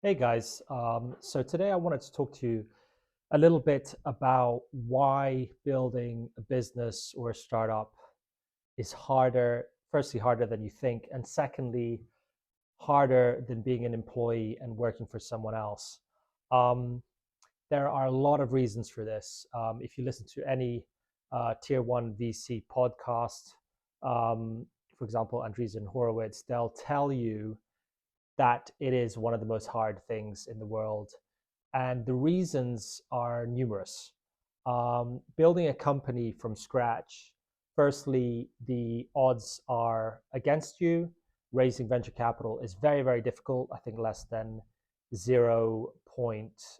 Hey guys, so today I wanted to talk to you a little bit about why building a business or a startup is harder, firstly, harder than you think, and secondly, harder than being an employee and working for someone else. Um, there are a lot of reasons for this. If you listen to any tier one VC podcast, for example, Andreessen Horowitz, they'll tell you that it is one of the most hard things in the world. And the reasons are numerous. Building a company from scratch, firstly, the odds are against you. Raising venture capital is very, very difficult. I think less than 0.1%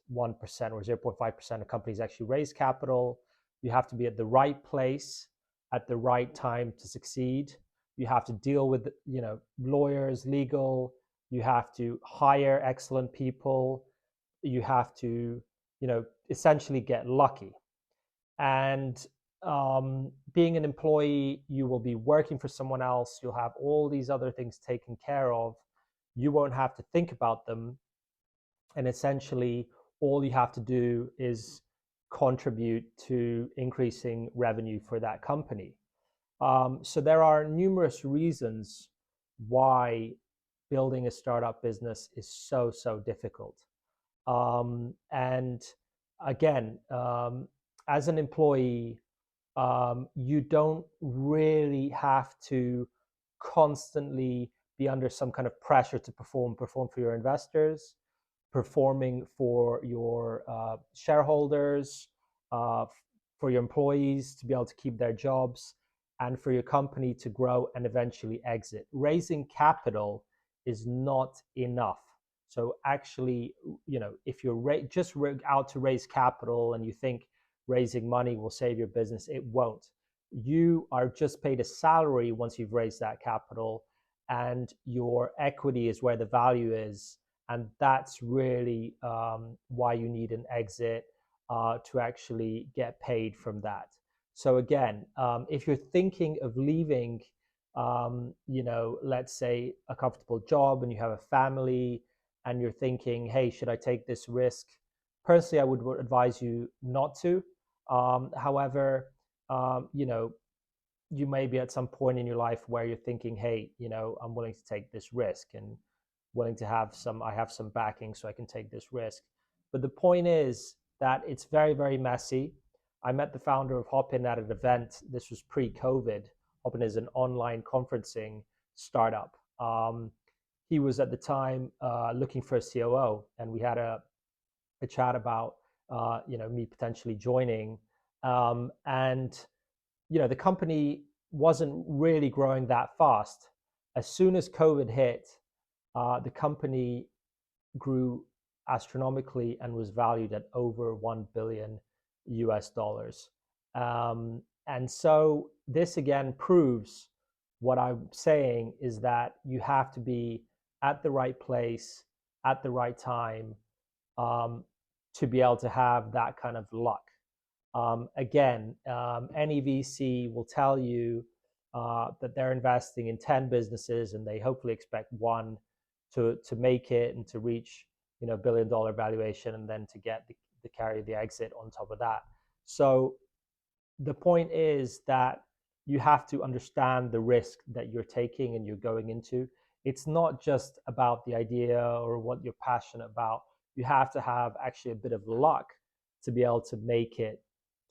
or 0.5% of companies actually raise capital. You have to be at the right place at the right time to succeed. You have to deal with, lawyers, legal. You have to hire excellent people. You have to, essentially get lucky. And being an employee, you will be working for someone else. You'll have all these other things taken care of. You won't have to think about them. And essentially, all you have to do is contribute to increasing revenue for that company. So there are numerous reasons why building a startup business is so difficult. And again, as an employee, you don't really have to constantly be under some kind of pressure to perform for your investors, performing for your shareholders, uh, for your employees to be able to keep their jobs, and for your company to grow and eventually exit. Raising capital is not enough. So actually, if you're just out to raise capital and you think raising money will save your business, it won't. You are just paid a salary once you've raised that capital, and your equity is where the value is. And that's really why you need an exit to actually get paid from that. So again, if you're thinking of leaving, let's say a comfortable job and you have a family and you're thinking, hey, should I take this risk? Personally, I would advise you not to. However, you may be at some point in your life where you're thinking, hey, I'm willing to take this risk and willing to I have some backing so I can take this risk. But the point is that it's very, very messy. I met the founder of Hopin at an event. This was pre-COVID. Hopin is an online conferencing startup. He was at the time looking for a COO, and we had a chat about me potentially joining. And the company wasn't really growing that fast. As soon as COVID hit, the company grew astronomically and was valued at over 1 billion US dollars. And so this again proves what I'm saying is that you have to be at the right place at the right time um, to be able to have that kind of luck. Again, any VC will tell you that they're investing in 10 businesses and they hopefully expect one to make it and to reach $1 billion valuation, and then to get the carry the exit on top of that. So the point is that you have to understand the risk that you're taking and you're going into. It's not just about the idea or what you're passionate about. You have to have actually a bit of luck to be able to make it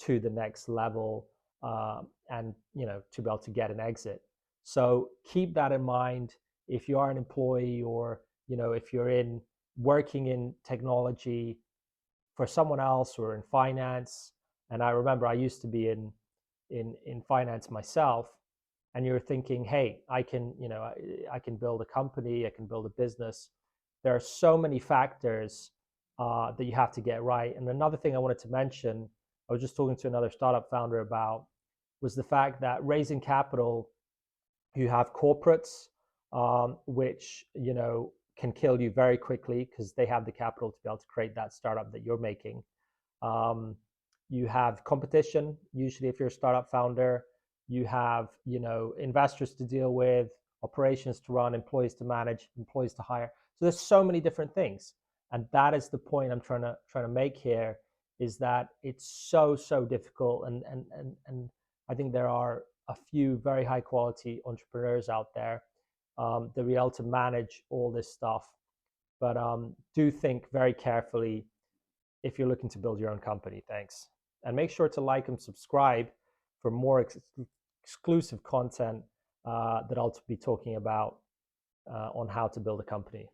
to the next level, and to be able to get an exit. So keep that in mind if you are an employee, or if you're in working in technology for someone else or in finance. And I remember I used to be in finance myself, and you're thinking, hey, I can build a company, I can build a business. There are so many factors that you have to get right. And another thing I wanted to mention, I was just talking to another startup founder about, was the fact that raising capital, you have corporates, which can kill you very quickly because they have the capital to be able to create that startup that you're making. Um, you have competition. Usually, if you're a startup founder, you have investors to deal with, operations to run, employees to manage, employees to hire. So there's so many different things. And that is the point I'm trying to make here, is that it's so difficult. And I think there are a few very high quality entrepreneurs out there that be able to manage all this stuff. But do think very carefully if you're looking to build your own company. Thanks. And make sure to like and subscribe for more exclusive content that I'll be talking about on how to build a company.